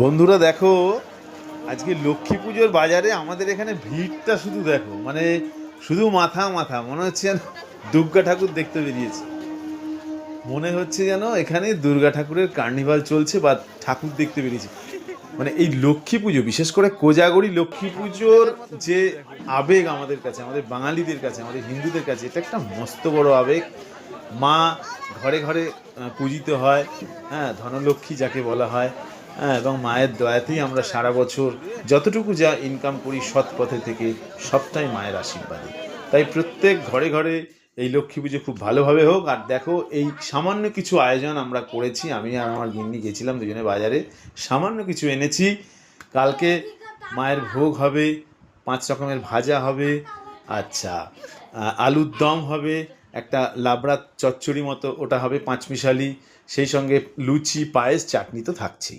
বন্ধুরা দেখো, আজকে লক্ষ্মী পুজোর বাজারে আমাদের এখানে ভিড়টা শুধু দেখো, মানে শুধু মাথা মাথা মনে হচ্ছে যেন দুর্গা ঠাকুর দেখতে বেরিয়েছে। মনে হচ্ছে যেন এখানে দুর্গা ঠাকুরের কার্নিভাল চলছে বা ঠাকুর দেখতে বেরিয়েছে। মানে এই লক্ষ্মী পুজো, বিশেষ করে কোজাগরি লক্ষ্মী পুজোর যে আবেগ আমাদের কাছে, আমাদের বাঙালিদের কাছে, আমাদের হিন্দুদের কাছে, এটা একটা মস্ত বড় আবেগ। মা ঘরে ঘরে পূজিত হয়। হ্যাঁ, ধনলক্ষ্মী যাকে বলা হয়। হ্যাঁ, এবং মায়ের দয়াতেই আমরা সারা বছর যতটুকু যা ইনকাম করি সৎ পথে থেকে, সবটাই মায়ের আশীর্বাদে। তাই প্রত্যেক ঘরে ঘরে এই লক্ষ্মী পুজো খুব ভালোভাবে হোক। আর দেখো, এই সামান্য কিছু আয়োজন আমরা করেছি, আমি আর আমার গিন্নি গেছিলাম দুজনে বাজারে, সামান্য কিছু এনেছি। কালকে মায়ের ভোগ হবে, 5 রকমের ভাজা হবে, আচ্ছা, আলুর দম হবে, একটা লাবড়া চচ্চড়ি মতো ওটা হবে পাঁচমিশালি, সেই সঙ্গে লুচি, পায়েস, চাটনি তো থাকছেই।